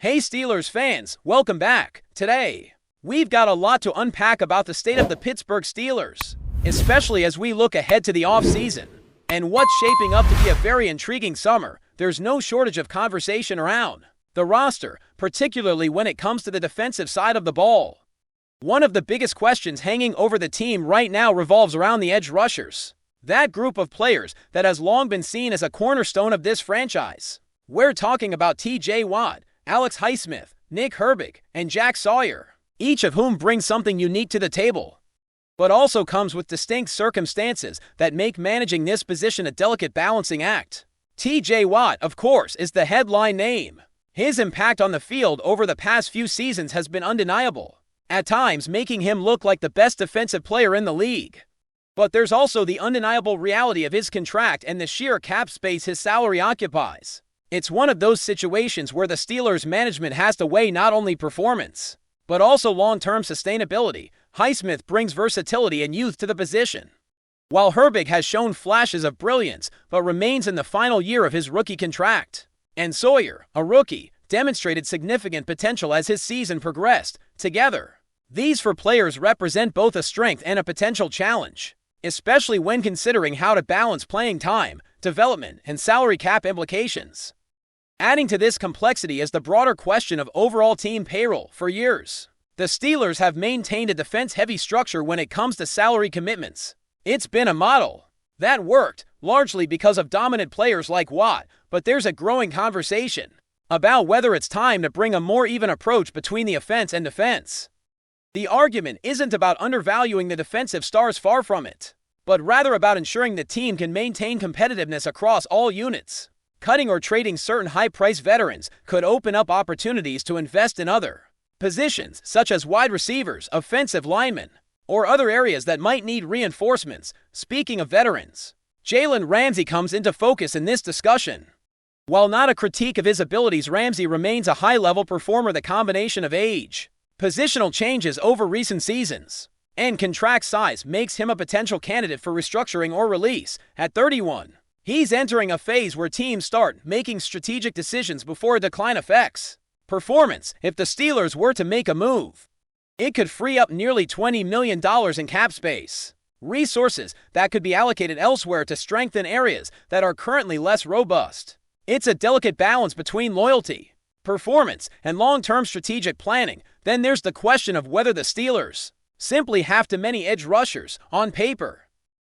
Hey Steelers fans, welcome back. Today, we've got a lot to unpack about the state of the Pittsburgh Steelers, especially as we look ahead to the offseason. And what's shaping up to be a very intriguing summer. There's no shortage of conversation around the roster, particularly when it comes to the defensive side of the ball. One of the biggest questions hanging over the team right now revolves around the edge rushers. That group of players that has long been seen as a cornerstone of this franchise. We're talking about T.J. Watt, Alex Highsmith, Nick Herbig, and Jack Sawyer, each of whom brings something unique to the table, but also comes with distinct circumstances that make managing this position a delicate balancing act. T.J. Watt, of course, is the headline name. His impact on the field over the past few seasons has been undeniable, at times making him look like the best defensive player in the league. But there's also the undeniable reality of his contract and the sheer cap space his salary occupies. It's one of those situations where the Steelers' management has to weigh not only performance, but also long-term sustainability. Highsmith brings versatility and youth to the position, while Herbig has shown flashes of brilliance but remains in the final year of his rookie contract. And Sawyer, a rookie, demonstrated significant potential as his season progressed. Together, these four players represent both a strength and a potential challenge, especially when considering how to balance playing time, development, and salary cap implications. Adding to this complexity is the broader question of overall team payroll. For years, the Steelers have maintained a defense-heavy structure when it comes to salary commitments. It's been a model that worked, largely because of dominant players like Watt, but there's a growing conversation about whether it's time to bring a more even approach between the offense and defense. The argument isn't about undervaluing the defensive stars, far from it, but rather about ensuring the team can maintain competitiveness across all units. Cutting or trading certain high-priced veterans could open up opportunities to invest in other positions, such as wide receivers, offensive linemen, or other areas that might need reinforcements. Speaking of veterans, Jalen Ramsey comes into focus in this discussion. While not a critique of his abilities, Ramsey remains a high-level performer. The combination of age, positional changes over recent seasons, and contract size makes him a potential candidate for restructuring or release. At 31, he's entering a phase where teams start making strategic decisions before a decline affects performance. If the Steelers were to make a move, it could free up nearly $20 million in cap space, resources that could be allocated elsewhere to strengthen areas that are currently less robust. It's a delicate balance between loyalty, performance, and long-term strategic planning. Then there's the question of whether the Steelers simply have too many edge rushers. On paper,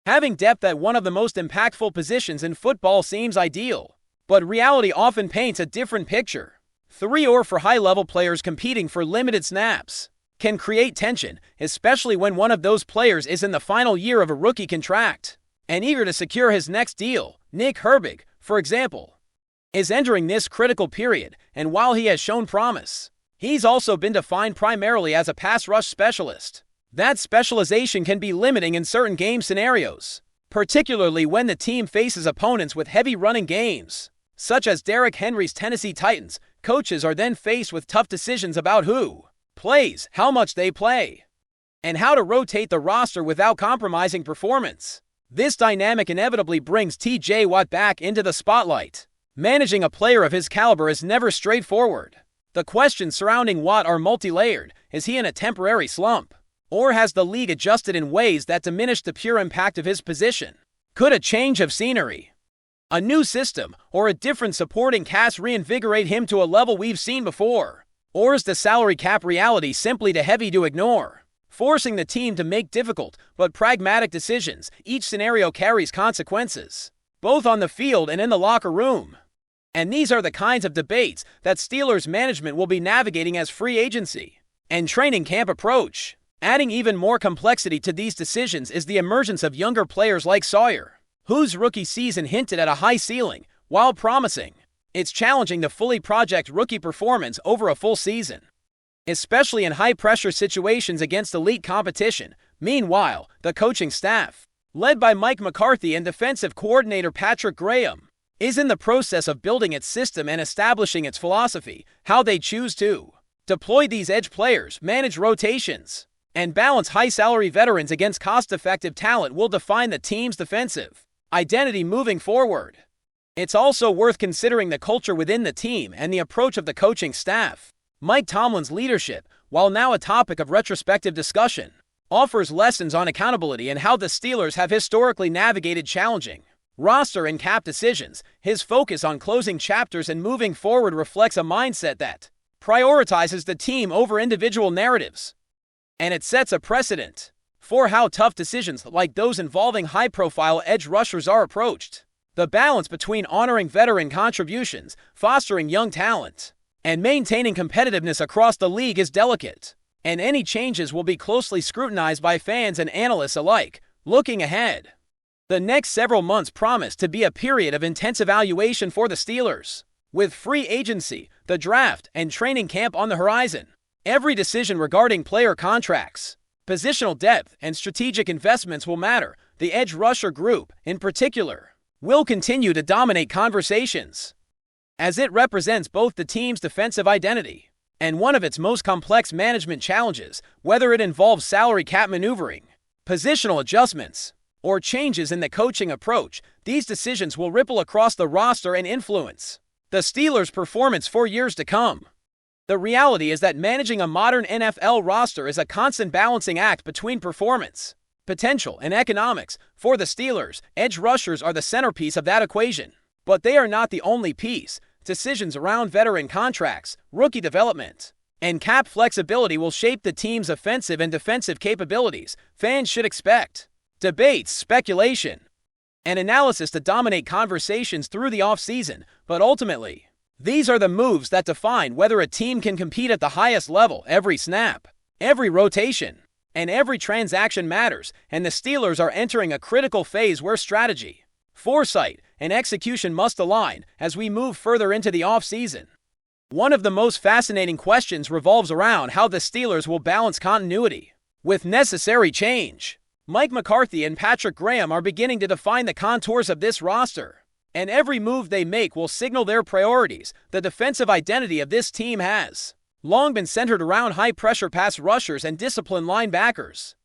having depth at one of the most impactful positions in football seems ideal, but reality often paints a different picture. 3 or 4 high-level players competing for limited snaps can create tension, especially when one of those players is in the final year of a rookie contract and eager to secure his next deal. Nick Herbig, for example, is entering this critical period, and while he has shown promise, he's also been defined primarily as a pass rush specialist. That specialization can be limiting in certain game scenarios, particularly when the team faces opponents with heavy running games, such as Derrick Henry's Tennessee Titans. Coaches are then faced with tough decisions about who plays, how much they play, and how to rotate the roster without compromising performance. This dynamic inevitably brings T.J. Watt back into the spotlight. Managing a player of his caliber is never straightforward. The questions surrounding Watt are multi-layered. Is he in a temporary slump, or has the league adjusted in ways that diminish the pure impact of his position? Could a change of scenery, a new system, or a different supporting cast reinvigorate him to a level we've seen before? Or is the salary cap reality simply too heavy to ignore, forcing the team to make difficult but pragmatic decisions? Each scenario carries consequences, both on the field and in the locker room. And these are the kinds of debates that Steelers management will be navigating as free agency and training camp approach. Adding even more complexity to these decisions is the emergence of younger players like Sawyer, whose rookie season hinted at a high ceiling. While promising, it's challenging to fully project rookie performance over a full season, especially in high-pressure situations against elite competition. Meanwhile, the coaching staff, led by Mike McCarthy and defensive coordinator Patrick Graham, is in the process of building its system and establishing its philosophy. How they choose to deploy these edge players, manage rotations, and balance high-salary veterans against cost-effective talent will define the team's defensive identity moving forward. It's also worth considering the culture within the team and the approach of the coaching staff. Mike Tomlin's leadership, while now a topic of retrospective discussion, offers lessons on accountability and how the Steelers have historically navigated challenging roster and cap decisions. His focus on closing chapters and moving forward reflects a mindset that prioritizes the team over individual narratives. And it sets a precedent for how tough decisions like those involving high-profile edge rushers are approached. The balance between honoring veteran contributions, fostering young talent, and maintaining competitiveness across the league is delicate, and any changes will be closely scrutinized by fans and analysts alike. Looking ahead, the next several months promise to be a period of intense evaluation for the Steelers. With free agency, the draft, and training camp on the horizon, every decision regarding player contracts, positional depth, and strategic investments will matter. The edge rusher group, in particular, will continue to dominate conversations, as it represents both the team's defensive identity and one of its most complex management challenges. Whether it involves salary cap maneuvering, positional adjustments, or changes in the coaching approach, these decisions will ripple across the roster and influence the Steelers' performance for years to come. The reality is that managing a modern NFL roster is a constant balancing act between performance, potential, and economics. For the Steelers, edge rushers are the centerpiece of that equation. But they are not the only piece. Decisions around veteran contracts, rookie development, and cap flexibility will shape the team's offensive and defensive capabilities. Fans should expect debates, speculation, and analysis to dominate conversations through the offseason, but ultimately, these are the moves that define whether a team can compete at the highest level. Every snap, every rotation, and every transaction matters, and the Steelers are entering a critical phase where strategy, foresight, and execution must align as we move further into the offseason. One of the most fascinating questions revolves around how the Steelers will balance continuity with necessary change. Mike McCarthy and Patrick Graham are beginning to define the contours of this roster, and every move they make will signal their priorities. The defensive identity of this team has long been centered around high-pressure pass rushers and disciplined linebackers.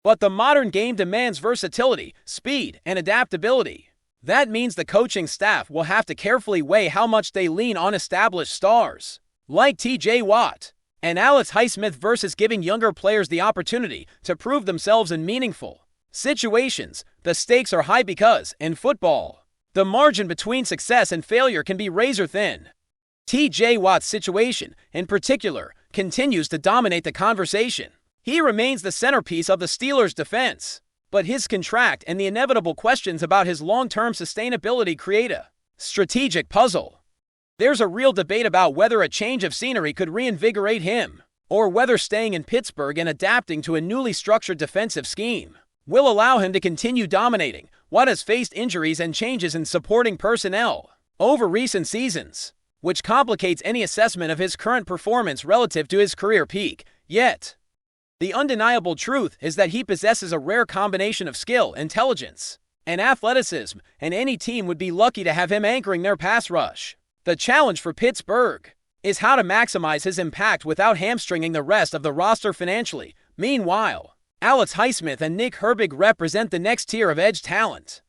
But the modern game demands versatility, speed, and adaptability. That means the coaching staff will have to carefully weigh how much they lean on established stars like T.J. Watt and Alex Highsmith versus giving younger players the opportunity to prove themselves in meaningful situations. The stakes are high because, in football, the margin between success and failure can be razor thin. T.J. Watt's situation, in particular, continues to dominate the conversation. He remains the centerpiece of the Steelers' defense, but his contract and the inevitable questions about his long-term sustainability create a strategic puzzle. There's a real debate about whether a change of scenery could reinvigorate him, or whether staying in Pittsburgh and adapting to a newly structured defensive scheme will allow him to continue dominating. Watt has faced injuries and changes in supporting personnel over recent seasons, which complicates any assessment of his current performance relative to his career peak. Yet, the undeniable truth is that he possesses a rare combination of skill, intelligence, and athleticism, and any team would be lucky to have him anchoring their pass rush. The challenge for Pittsburgh is how to maximize his impact without hamstringing the rest of the roster financially. Meanwhile, Alex Highsmith and Nick Herbig represent the next tier of edge talent.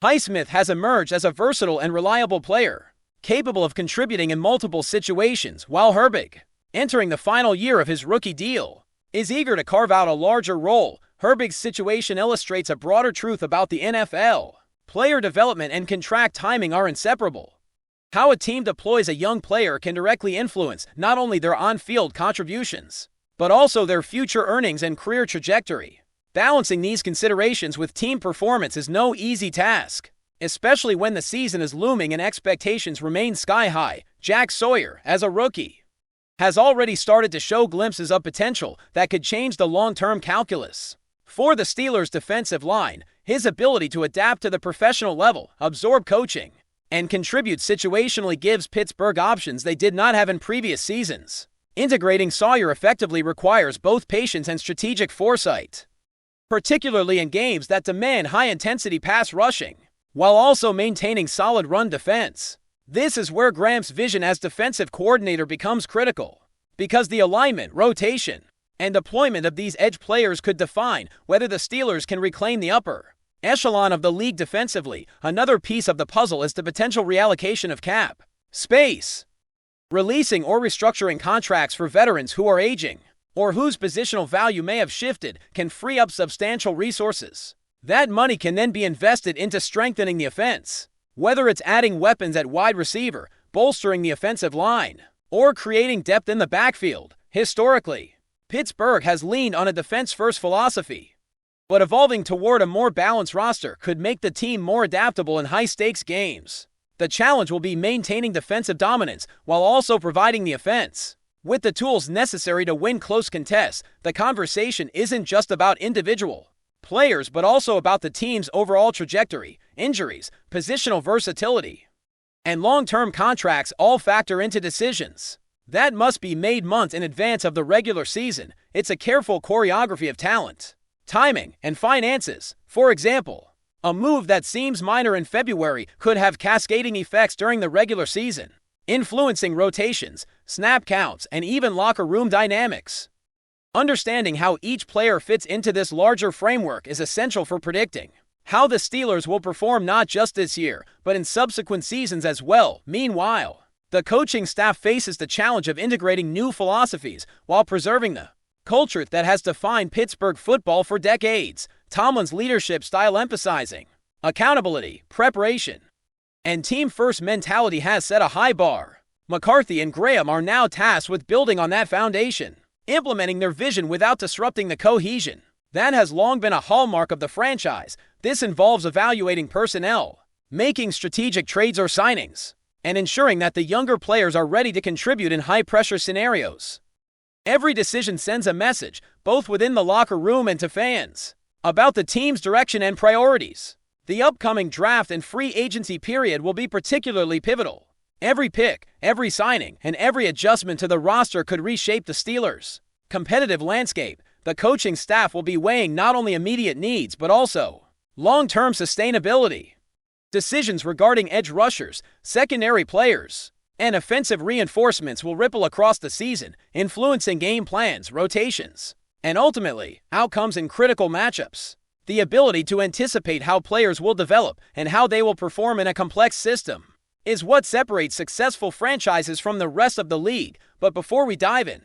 Highsmith has emerged as a versatile and reliable player, capable of contributing in multiple situations, while Herbig, entering the final year of his rookie deal, is eager to carve out a larger role. Herbig's situation illustrates a broader truth about the NFL. Player development and contract timing are inseparable. How a team deploys a young player can directly influence not only their on-field contributions, but also their future earnings and career trajectory. Balancing these considerations with team performance is no easy task, especially when the season is looming and expectations remain sky-high. Jack Sawyer, as a rookie, has already started to show glimpses of potential that could change the long-term calculus. For the Steelers' defensive line, his ability to adapt to the professional level, absorb coaching, and contribute situationally gives Pittsburgh options they did not have in previous seasons. Integrating Sawyer effectively requires both patience and strategic foresight, particularly in games that demand high-intensity pass rushing, while also maintaining solid run defense. This is where Graham's vision as defensive coordinator becomes critical, because the alignment, rotation, and deployment of these edge players could define whether the Steelers can reclaim the upper echelon of the league defensively. Another piece of the puzzle is the potential reallocation of cap space. Releasing or restructuring contracts for veterans who are aging, or whose positional value may have shifted, can free up substantial resources. That money can then be invested into strengthening the offense, whether it's adding weapons at wide receiver, bolstering the offensive line, or creating depth in the backfield. Historically, Pittsburgh has leaned on a defense-first philosophy, but evolving toward a more balanced roster could make the team more adaptable in high-stakes games. The challenge will be maintaining defensive dominance while also providing the offense with the tools necessary to win close contests. The conversation isn't just about individual players, but also about the team's overall trajectory. Injuries, positional versatility, and long-term contracts all factor into decisions that must be made months in advance of the regular season. It's a careful choreography of talent, timing, and finances. For example, a move that seems minor in February could have cascading effects during the regular season, influencing rotations, snap counts, and even locker room dynamics. Understanding how each player fits into this larger framework is essential for predicting how the Steelers will perform not just this year, but in subsequent seasons as well. Meanwhile, the coaching staff faces the challenge of integrating new philosophies while preserving the culture that has defined Pittsburgh football for decades. Tomlin's leadership style, emphasizing accountability, preparation, and team-first mentality, has set a high bar. McCarthy and Graham are now tasked with building on that foundation, implementing their vision without disrupting the cohesion that has long been a hallmark of the franchise. This involves evaluating personnel, making strategic trades or signings, and ensuring that the younger players are ready to contribute in high-pressure scenarios. Every decision sends a message, both within the locker room and to fans, about the team's direction and priorities. The upcoming draft and free agency period will be particularly pivotal. Every pick, every signing, and every adjustment to the roster could reshape the Steelers' competitive landscape. The coaching staff will be weighing not only immediate needs but also long-term sustainability. Decisions regarding edge rushers, secondary players, and offensive reinforcements will ripple across the season, influencing game plans, rotations, and ultimately, outcomes in critical matchups. The ability to anticipate how players will develop and how they will perform in a complex system is what separates successful franchises from the rest of the league. But before we dive in,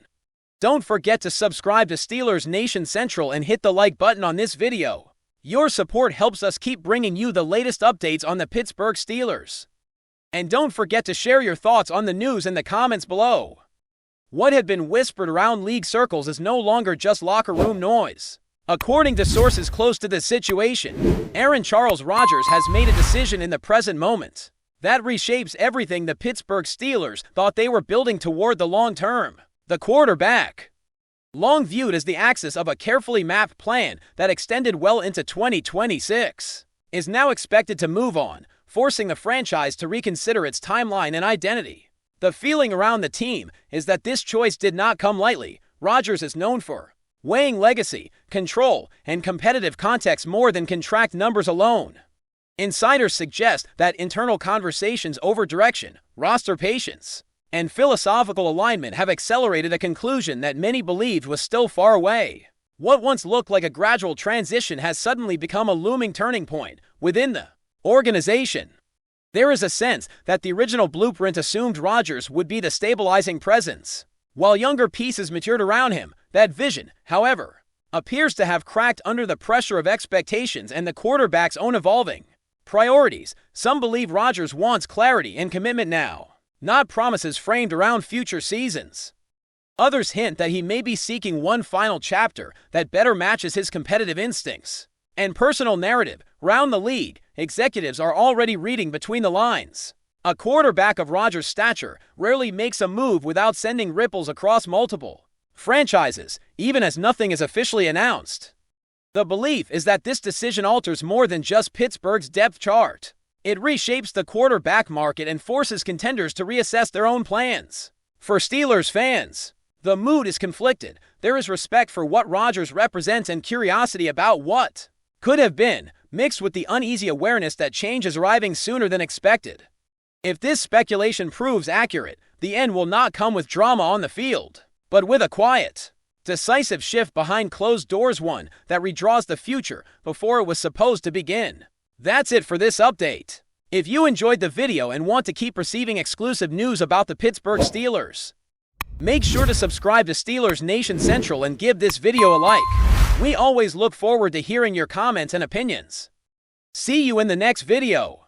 don't forget to subscribe to Steelers Nation Central and hit the like button on this video. Your support helps us keep bringing you the latest updates on the Pittsburgh Steelers. And don't forget to share your thoughts on the news in the comments below. What had been whispered around league circles is no longer just locker room noise. According to sources close to the situation, Aaron Charles Rodgers has made a decision in the present moment that reshapes everything the Pittsburgh Steelers thought they were building toward the long term. The quarterback, long viewed as the axis of a carefully mapped plan that extended well into 2026, is now expected to move on, forcing the franchise to reconsider its timeline and identity. The feeling around the team is that this choice did not come lightly. Rodgers is known for weighing legacy, control, and competitive context more than contract numbers alone. Insiders suggest that internal conversations over direction, roster patience, and philosophical alignment have accelerated a conclusion that many believed was still far away. What once looked like a gradual transition has suddenly become a looming turning point within the organization. There is a sense that the original blueprint assumed Rodgers would be the stabilizing presence, while younger pieces matured around him. That vision, however, appears to have cracked under the pressure of expectations and the quarterback's own evolving priorities. Some believe Rodgers wants clarity and commitment now, not promises framed around future seasons. Others hint that he may be seeking one final chapter that better matches his competitive instincts and personal narrative. Round the league, executives are already reading between the lines. A quarterback of Rodgers' stature rarely makes a move without sending ripples across multiple franchises, even as nothing is officially announced. The belief is that this decision alters more than just Pittsburgh's depth chart. It reshapes the quarterback market and forces contenders to reassess their own plans. For Steelers fans, the mood is conflicted. There is respect for what Rodgers represents and curiosity about what could have been, mixed with the uneasy awareness that change is arriving sooner than expected. If this speculation proves accurate, the end will not come with drama on the field, but with a quiet Decisive shift behind closed doors, one that redraws the future before it was supposed to begin. That's it for this update. If you enjoyed the video and want to keep receiving exclusive news about the Pittsburgh Steelers, make sure to subscribe to Steelers Nation Central and give this video a like. We always look forward to hearing your comments and opinions. See you in the next video.